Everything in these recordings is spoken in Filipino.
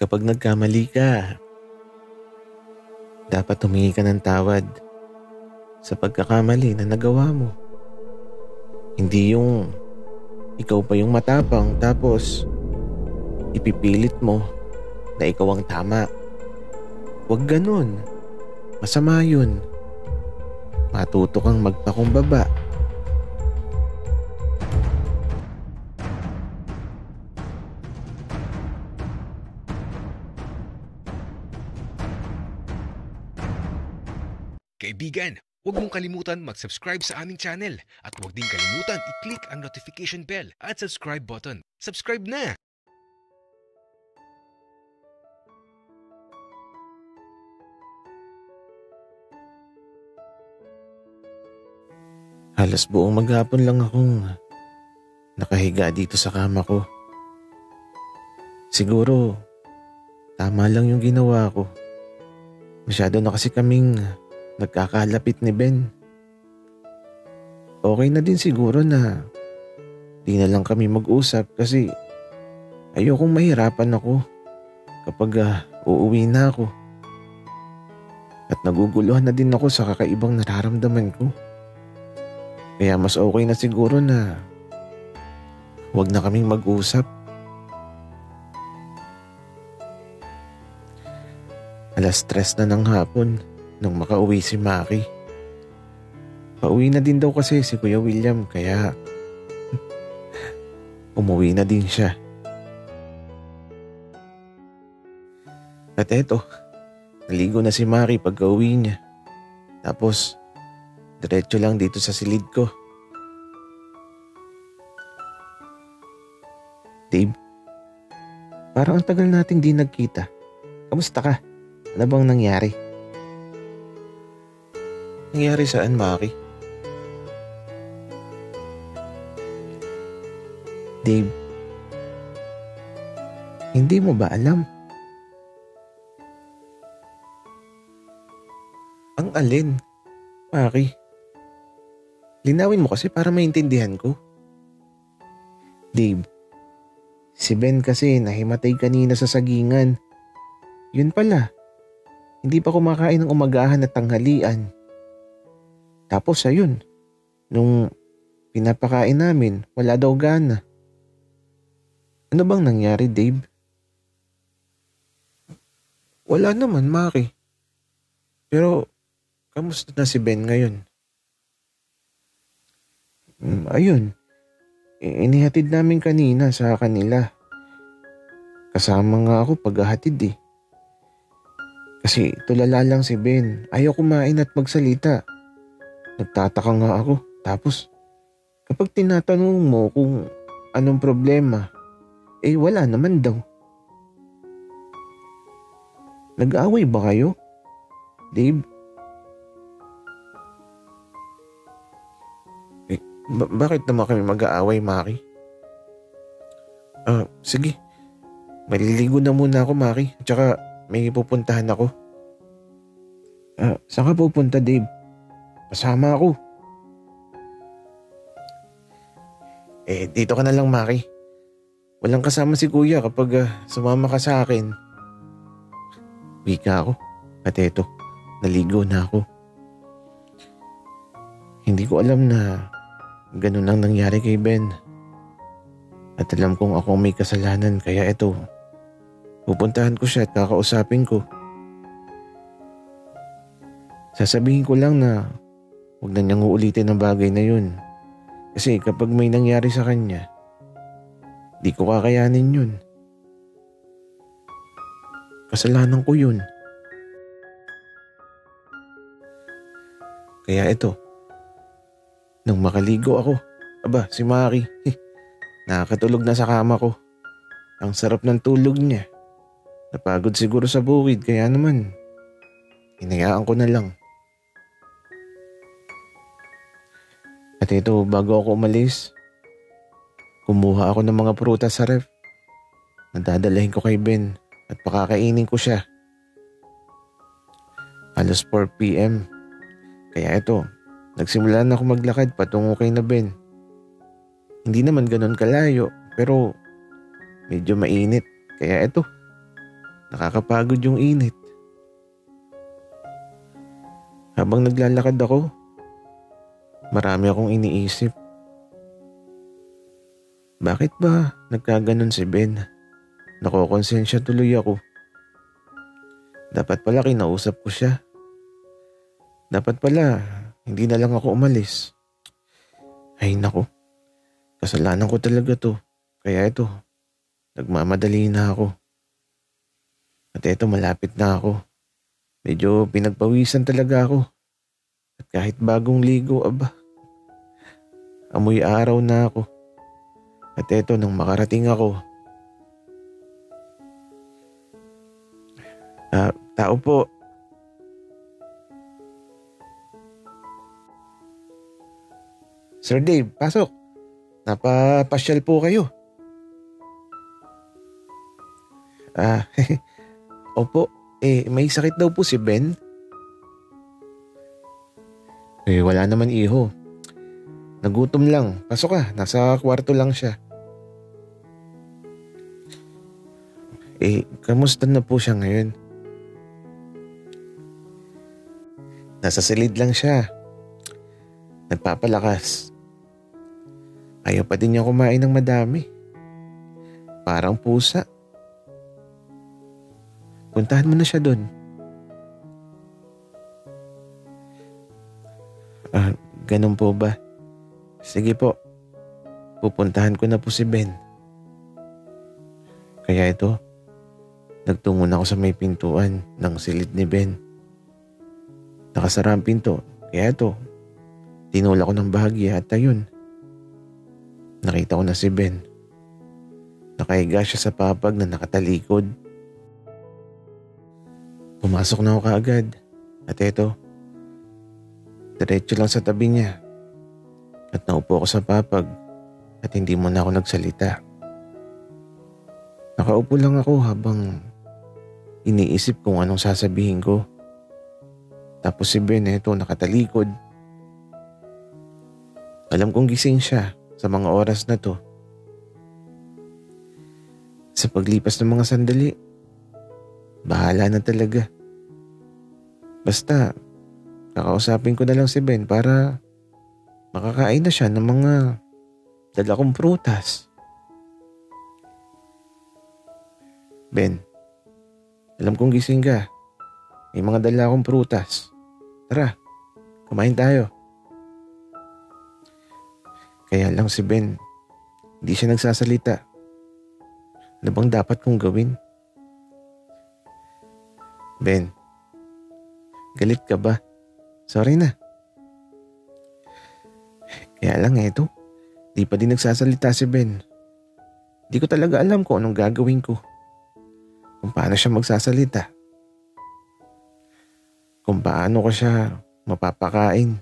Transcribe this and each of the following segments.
Kapag nagkamali ka, dapat humingi ka ng tawad sa pagkakamali na nagawa mo. Hindi yung ikaw pa yung matapang tapos ipipilit mo na ikaw ang tama. Huwag ganun. Masama yun. Matuto kang magpakumbaba. Kaibigan, huwag mong kalimutan mag-subscribe sa aming channel at huwag din kalimutan i-click ang notification bell at subscribe button. Subscribe na! Halos buong maghapon lang akong nakahiga dito sa kama ko. Siguro, tama lang yung ginawa ko. Masyado na kasi kaming nagkakalapit ni Ben. Okay na din siguro na di na lang kami mag-usap kasi ayokong mahirapan ako kapag uuwi na ako. At naguguluhan na din ako sa kakaibang nararamdaman ko. Kaya mas okay na siguro na huwag na kaming mag-usap. Alas 3 na ng hapon nung makauwi si Maki. Pauwi na din daw kasi si Kuya William kaya umuwi na din siya. At eto, naligo na si Maki pagka-uwi niya. Tapos diretso lang dito sa silid ko. Dave, parang ang tagal nating di nagkita. Kamusta ka? Ano bang nangyari? Nangyari saan, Maki? Dave, hindi mo ba alam? Ang alin? Maki, linawin mo kasi para maintindihan ko. Dave, si Ben kasi nahimatay kanina sa sagingan. Yun pala, hindi pa kumakain ng umagahan at tanghalian. Tapos ayun, nung pinapakain namin, wala daw gana. Ano bang nangyari, Dave? Wala naman, Maki. Pero, kamusta na si Ben ngayon? Ayun, inihatid namin kanina sa kanila. Kasama nga ako paghahatid eh. Kasi tulala lang si Ben. Ayaw kumain at magsalita. Nagtataka nga ako. Tapos, kapag tinatanong mo kung anong problema, wala naman daw. Nag-aaway ba kayo, Dave? Bakit naman kami mag-aaway, Maki? Sige. Maliligo na muna ako, Maki. Tsaka may pupuntahan ako. Saan ka pupunta, Dave? Pasama ako. Dito ka na lang, Maki. Walang kasama si Kuya kapag sumama ka sa akin. Wika ako. At eto, naligo na ako. Hindi ko alam na ganun ang nangyari kay Ben. At alam kong ako may kasalanan kaya eto, pupuntahan ko siya at kakausapin ko. Sasabihin ko lang na huwag na niyang uulitin ang bagay na yun. Kasi kapag may nangyari sa kanya, di ko kakayanin yun. Kasalanan ko yun. Kaya ito, nung makaligo ako, si Maki, nakakatulog na sa kama ko. Ang sarap ng tulog niya. Napagod siguro sa bukid kaya naman, hinayaan ko na lang. At ito, bago ako umalis, kumuha ako ng mga prutas sa ref. Nadadalahin ko kay Ben at pakakainin ko siya. Alas 4 p.m. Kaya ito, nagsimula na ako maglakad patungo kay na Ben. Hindi naman ganun kalayo, pero medyo mainit. Kaya ito, Nakakapagod yung init. Habang naglalakad ako, marami akong iniisip. Bakit ba nagkaganon si Ben? Nakokonsensya tuloy ako. Dapat pala kinausap ko siya. Dapat pala hindi na lang ako umalis. Ay naku, kasalanan ko talaga to. Kaya ito, nagmamadali na ako. At ito, malapit na ako. Medyo pinagpawisan talaga ako. At kahit bagong ligo, amoy araw na ako. At ito, nang makarating ako. Tao po. Sir Dave, pasok. Napapasyal po kayo. Opo, may sakit daw po si Ben. Wala naman iho. Nagutom lang. Pasok ka, nasa kwarto lang siya. Kamusta na po siya ngayon? Nasa silid lang siya. Nagpapalakas. Ayaw pa din niya kumain ng madami. Parang pusa. Puntahan mo na siya doon. Ganun po ba? Sige po. Pupuntahan ko na po si Ben. Kaya ito, nagtungo na ako sa may pintuan ng silid ni Ben. Nakasara ang pinto. Kaya ito, tinula ko ng bahagya at ayun. Nakita ko na si Ben. Nakahiga siya sa papag na nakatalikod. Pumasok na ako kaagad. At eto, diretso lang sa tabi niya. At naupo ako sa papag at hindi mo na ako nagsalita. Nakaupo lang ako habang iniisip kung anong sasabihin ko. Tapos si Ben eto nakatalikod. Alam kong gising siya sa mga oras na to. Sa paglipas ng mga sandali, bahala na talaga. Basta, kakausapin ko na lang si Ben para makakain na siya ng mga dala kong prutas. Ben, alam kong gising ka. May mga dala akong prutas. Tara, kumain tayo. Kaya lang si Ben, hindi siya nagsasalita. Ano bang dapat kong gawin? Ben, galit ka ba? Sorry na. Kaya lang ito, di pa din nagsasalita si Ben. Di ko talaga alam kung anong gagawin ko. Kung paano siya magsasalita. Kung paano ko siya mapapakain.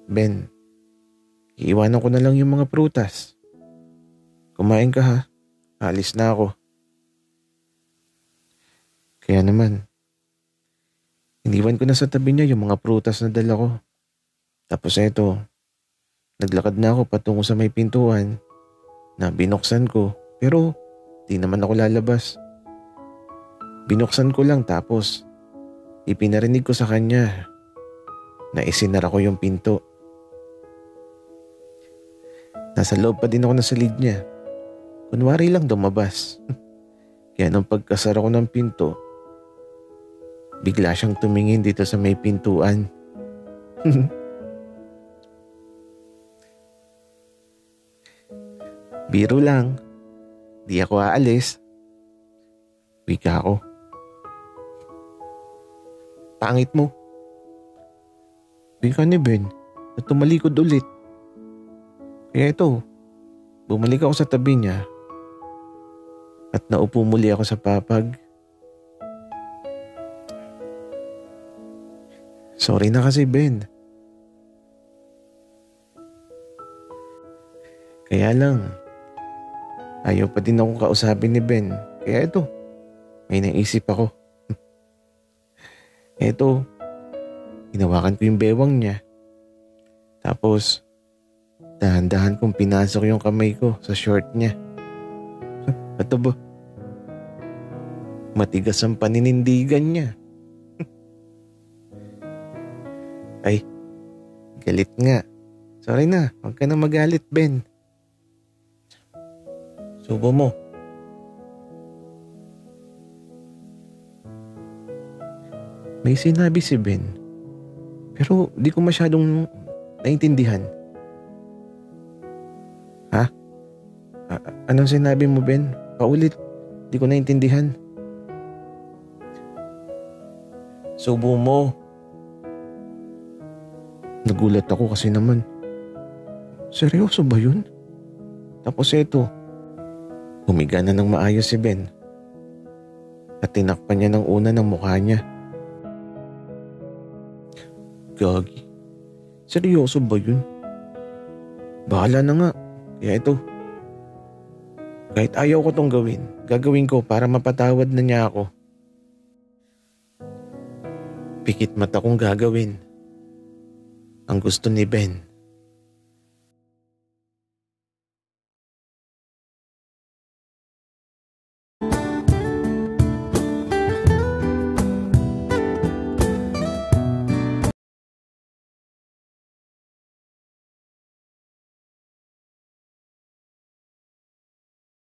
Ben, iiwanan ko na lang yung mga prutas. Kumain ka ha. Alis na ako. Kaya naman, iniwan ko na sa tabi niya yung mga prutas na dala ko. Tapos eto, naglakad na ako patungo sa may pintuan na binuksan ko pero di naman ako lalabas. Binuksan ko lang tapos ipinarinig ko sa kanya na isinara ko yung pinto. Nasa loob pa din ako sa silid niya. Kunwari lang lumabas. Kaya nung pagkasara ko ng pinto, bigla siyang tumingin dito sa may pintuan. Biro lang. Di ako aalis. Wika ako. Pangit mo. Wika ni Ben at tumalikod ulit. Kaya ito, bumalik ako sa tabi niya at naupo muli ako sa papag. Sorry na kasi Ben. Kaya lang, ayaw pa din akong kausapin ni Ben. Kaya ito, may naisip ako. Eto, hinawakan ko yung bewang niya. Tapos, dahan-dahan kong pinasok yung kamay ko sa short niya. Ito ba? Matigas ang paninindigan niya. Ay, galit nga. Sorry na, huwag ka na magalit, Ben. Subo mo. May sinabi si Ben, pero di ko masyadong naintindihan. Ha? Anong sinabi mo, Ben? Paulit, di ko naintindihan. Subo mo. Nagulat ako kasi naman. Seryoso ba yun? Tapos eto, humiga na ng maayos si Ben. At tinakpan niya ng una ng mukha niya. Gagi, seryoso ba yun? Bahala na nga. Kaya ito, kahit ayaw ko tong gawin, gagawin ko para mapatawad na niya ako. Pikit mata kong gagawin ang gusto ni Ben.